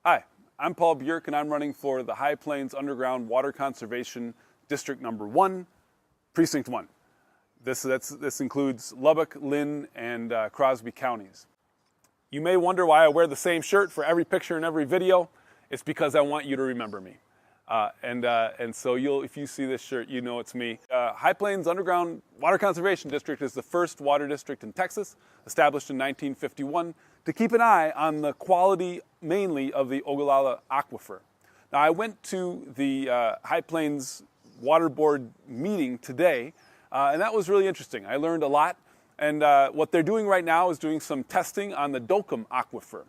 Hi, I'm Paul Bjerk and I'm running for the High Plains Underground Water Conservation District Number 1, Precinct 1. This includes Lubbock, Lynn, and Crosby counties. You may wonder why I wear the same shirt for every picture and every video. It's because I want you to remember me. And so if you see this shirt, you know it's me. High Plains Underground Water Conservation District is the first water district in Texas, established in 1951, to keep an eye on the quality mainly of the Ogallala Aquifer. Now, I went to the High Plains Water Board meeting today, and that was really interesting. I learned a lot, and what they're doing right now is doing some testing on the Dockum Aquifer.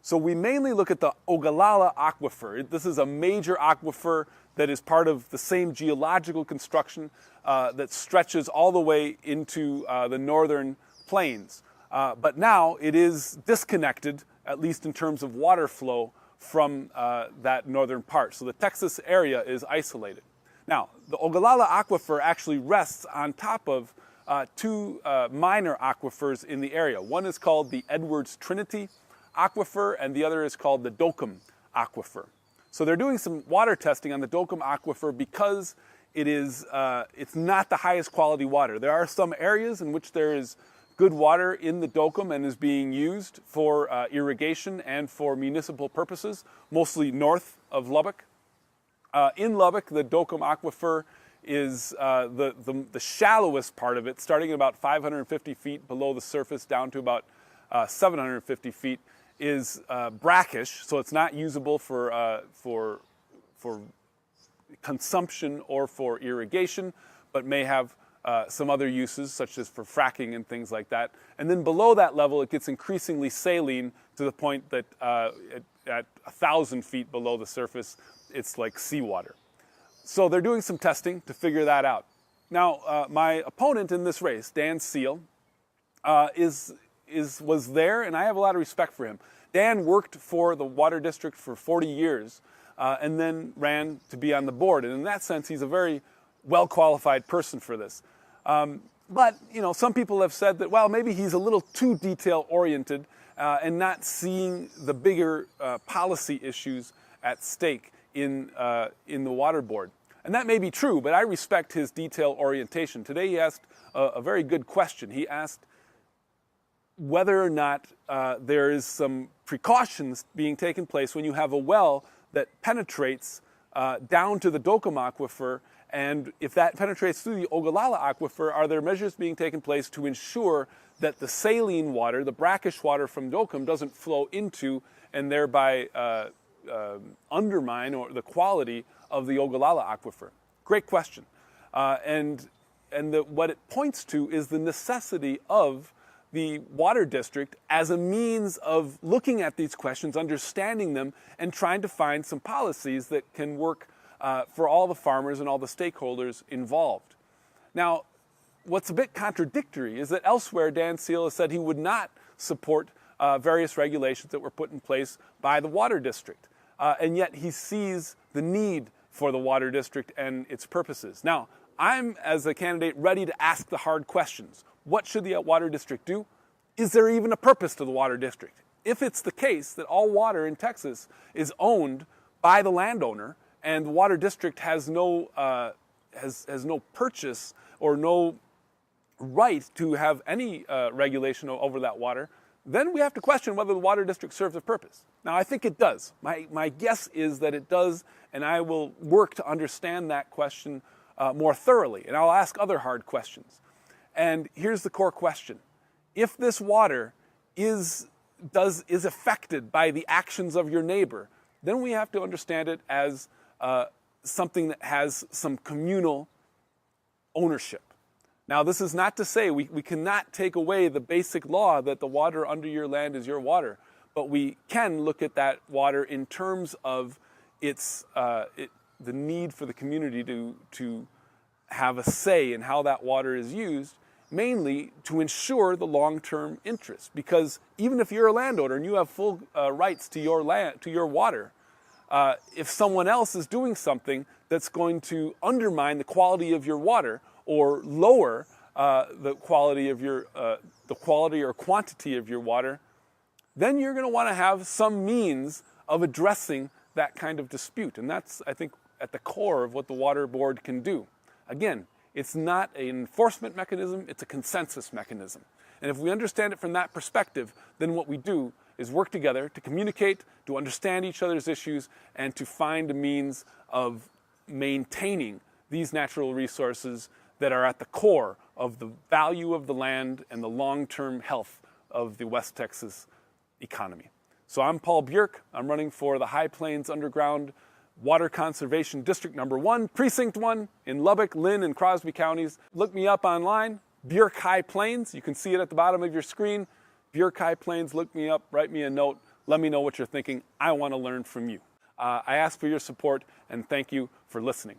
So we mainly look at the Ogallala Aquifer. This is a major aquifer that is part of the same geological construction that stretches all the way into the northern plains. But now it is disconnected, at least in terms of water flow, from that northern part. So the Texas area is isolated. Now, the Ogallala Aquifer actually rests on top of two minor aquifers in the area. One is called the Edwards Trinity Aquifer, and the other is called the Dockum Aquifer. So they're doing some water testing on the Dockum Aquifer because it's not the highest quality water. There are some areas in which there is good water in the Dockum and is being used for irrigation and for municipal purposes, mostly north of Lubbock. In Lubbock, the Dockum Aquifer is the shallowest part of it, starting at about 550 feet below the surface down to about 750 feet, is brackish, so it's not usable for consumption or for irrigation, but may have some other uses, such as for fracking and things like that. And then below that level, it gets increasingly saline to the point that at 1,000 feet below the surface, it's like seawater. So they're doing some testing to figure that out. Now, my opponent in this race, Dan Seal, was there, and I have a lot of respect for him. Dan worked for the water district for 40 years and then ran to be on the board. And in that sense, he's a very well-qualified person for this. But, some people have said that, well, maybe he's a little too detail-oriented and not seeing the bigger policy issues at stake in the water board. And that may be true, but I respect his detail orientation. Today he asked a very good question. He asked whether or not there is some precautions being taken place when you have a well that penetrates down to the Dockum Aquifer, and if that penetrates through the Ogallala Aquifer, are there measures being taken place to ensure that the saline water, the brackish water from Dockum, doesn't flow into and thereby undermine the quality of the Ogallala Aquifer? Great question. What it points to is the necessity of the water district as a means of looking at these questions, understanding them, and trying to find some policies that can work for all the farmers and all the stakeholders involved. Now, what's a bit contradictory is that elsewhere Dan Seal has said he would not support various regulations that were put in place by the water district, and yet he sees the need for the water district and its purposes. Now, I'm, as a candidate, ready to ask the hard questions. What should the water district do? Is there even a purpose to the water district? If it's the case that all water in Texas is owned by the landowner and the water district has no purchase or no right to have any regulation over that water, then we have to question whether the water district serves a purpose. Now, I think it does. My guess is that it does, and I will work to understand that question more thoroughly, and I'll ask other hard questions. And here's the core question. If this water is affected by the actions of your neighbor, then we have to understand it as something that has some communal ownership. Now, this is not to say we cannot take away the basic law that the water under your land is your water, but we can look at that water in terms of the need for the community to have a say in how that water is used, mainly to ensure the long-term interest. Because even if you're a landowner and you have full rights to your land, to your water, if someone else is doing something that's going to undermine the quality of your water or lower the quality or quantity of your water, then you're going to want to have some means of addressing that kind of dispute. And that's, I think, at the core of what the Water Board can do. Again, it's not an enforcement mechanism, it's a consensus mechanism. And if we understand it from that perspective, then what we do is work together to communicate, to understand each other's issues, and to find a means of maintaining these natural resources that are at the core of the value of the land and the long-term health of the West Texas economy. So I'm Paul Bjerk. I'm running for the High Plains Underground Water Conservation District Number 1, Precinct 1 in Lubbock, Lynn, and Crosby counties. Look me up online, Bjerk High Plains. You can see it at the bottom of your screen. Bjerk High Plains, look me up, write me a note, let me know what you're thinking. I want to learn from you. I ask for your support, and thank you for listening.